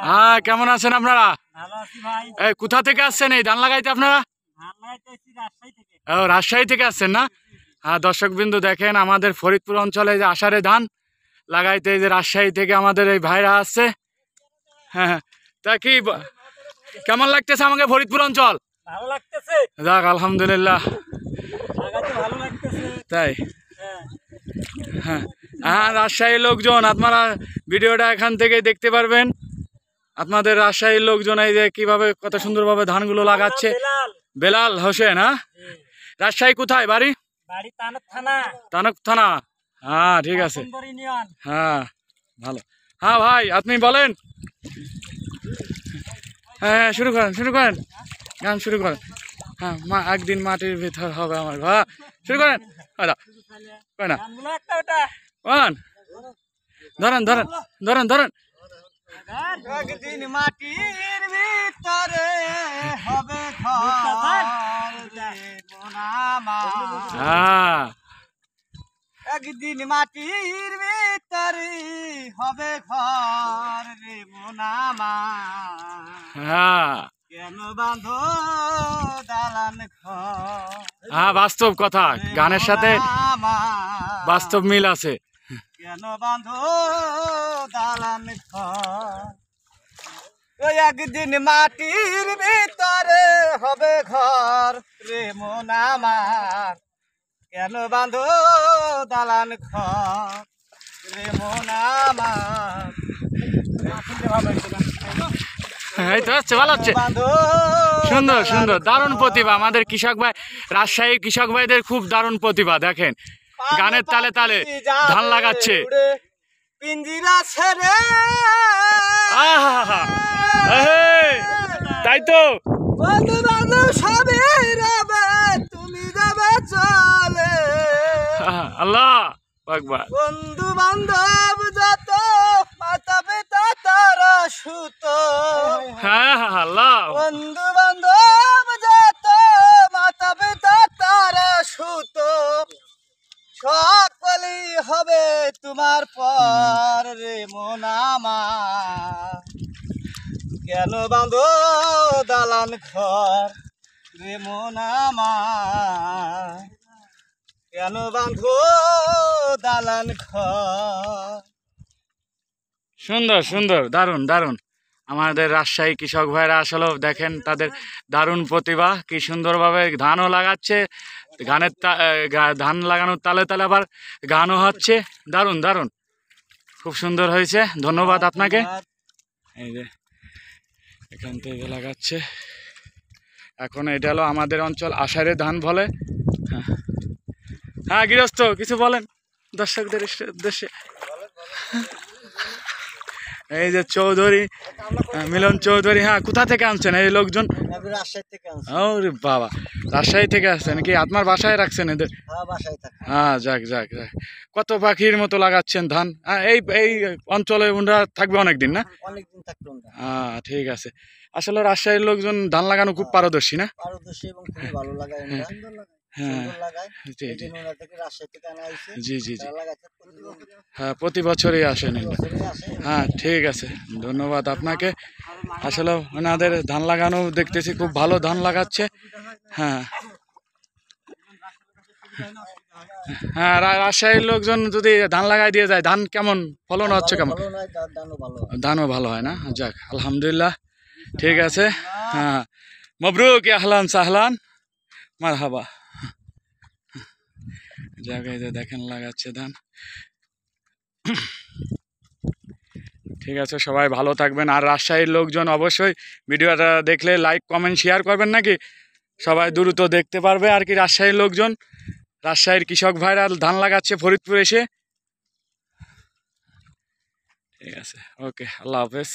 হ্যাঁ, কেমন আছেন আপনারা? এই কোথা থেকে আসছেন এই ধান লাগাইতে আপনারা? ও, রাজশাহী থেকে আসছেন না? হ্যাঁ, দর্শক বিন্দু দেখেন আমাদের ফরিদপুর অঞ্চলে যে আষাঢ়ে ধান লাগাইতে এই যে রাজশাহী থেকে আমাদের এই ভাইরা আসছে। হ্যাঁ হ্যাঁ, তা কি কেমন লাগতেছে আমাকে ফরিদপুর অঞ্চল? ভালো লাগতেছে, যাক আলহামদুলিল্লাহ। ভালো লাগতেছে তাই? হ্যাঁ হ্যাঁ, রাজশাহীর লোকজন আপনারা ভিডিওটা এখান থেকে দেখতে পারবেন। আপনাদের রাজশাহীর লোকজন এই যে কিভাবে কত সুন্দরভাবে ধানগুলো লাগাচ্ছে। বেলাল হোসেন, হ্যাঁ, রাজশাহী কোথায় বাড়ি? বাড়ি তানক থানা। তানক থানা, হ্যাঁ ঠিক আছে। হ্যাঁ ভালো। হ্যাঁ ভাই আপনি বলেন। হ্যাঁ শুরু করেন গান শুরু করেন। হ্যাঁ, একদিন মাটির ভিতর হবে আমার ঘর, শুরু করেন। না ধরেন ধরেন ধরেন ধরেন। একদিন মাটির ভিতরে হবে ঘর রে মন আমার। হ্যাঁ, একদিন মাটির ভিতরে হবে ঘর রে মন আমার। হ্যাঁ কেন বাঁধো দালান ঘর? হ্যাঁ, বাস্তব কথা, গানের সাথে বাস্তব মিল আছে। কেন বাঁধো দালান ঘর? ওই একদিন মাটির ভিতরে হবে ঘর রে মন আমার। কেন বাঁধো দালান ঘর রে মন আমার। এই তো হচ্ছে, ভালো হচ্ছে, সুন্দর সুন্দর, দারুণ প্রতিভা আমাদের কৃষক ভাই, রাজশাহীর কৃষক ভাইদের খুব দারুণ প্রতিভা। দেখেন গানের তালে তালে ধান লাগাচ্ছে। পিঞ্জিরা ছেড়ে তাই তো, বন্ধু বান্ধব সবই রবে, তুমি যাবে চলে। আল্লাহ আকবার। বন্ধু বান্ধব যত, মাতা পিতা তারা সুত। হ্যাঁ আল্লাহ। বন্ধু বান্ধব যত, মাতা পিতা তারা সুত। সকলেই হবে তোমার পর রে মন আমার। কেন বাঁধো দালান ঘর রে মন আমার। কেন বাঁধো দালান ঘর? সুন্দর সুন্দর, দারুণ দারুণ। আমাদের রাজশাহী কৃষক ভাইরা আসলে দেখেন তাদের দারুণ প্রতিভা, কি সুন্দরভাবে ধানও লাগাচ্ছে, গানের ধান লাগানোর তালে তালে আবার গানও হচ্ছে। দারুণ দারুণ, খুব সুন্দর হয়েছে, ধন্যবাদ আপনাকে। এই যে এখান থেকে লাগাচ্ছে, এখন এটা হলো আমাদের অঞ্চল আষাঢ়ে ধান বলে। হ্যাঁ গৃহস্থ কিছু বলেন দর্শকদের উদ্দেশ্যে। এই যে চৌধুরী, মিলন চৌধুরী, হ্যাঁ কোথা থেকে আনছেন এই লোকজন? ওরে বাবা, রাজশাহী থেকে আসছেন কি? আপনার বাসায় রাখছেন এদের? হ্যাঁ যাক যাক যাক। কত পাখির মতো লাগাচ্ছেন ধান। এই এই অঞ্চলে ওনারা থাকবে অনেকদিন না? হ্যাঁ ঠিক আছে। আসলে রাজশাহীর লোকজন ধান লাগানো খুব পারদর্শী না? হ্যাঁ জি জি জি, হ্যাঁ প্রতি বছরই আসেন। হ্যাঁ ঠিক আছে, ধন্যবাদ আপনাকে। আসলে ওনাদের ধান লাগানো দেখতেছি খুব ভালো ধান লাগাচ্ছে। হ্যাঁ হ্যাঁ, রাজশাহীর লোকজন যদি ধান লাগাই দিয়ে যায়, ধান কেমন ফলন হচ্ছে? কেমন ধানও ভালো হয় না? যাক আলহামদুলিল্লাহ, ঠিক আছে। হ্যাঁ মবরুক, আহলান সাহলান, মারহাবা। জায়গায় দেখেন লাগাচ্ছে ধান। ঠিক আছে, সবাই ভালো থাকবেন। আর রাজশাহীর লোকজন অবশ্যই ভিডিওটা দেখলে লাইক কমেন্ট শেয়ার করবেন নাকি, সবাই দ্রুত দেখতে পারবে আর কি। রাজশাহীর লোকজন, রাজশাহীর কৃষক ভাইরা ধান লাগাচ্ছে ফরিদপুর এসে। ঠিক আছে, ওকে, আল্লাহ হাফেজ।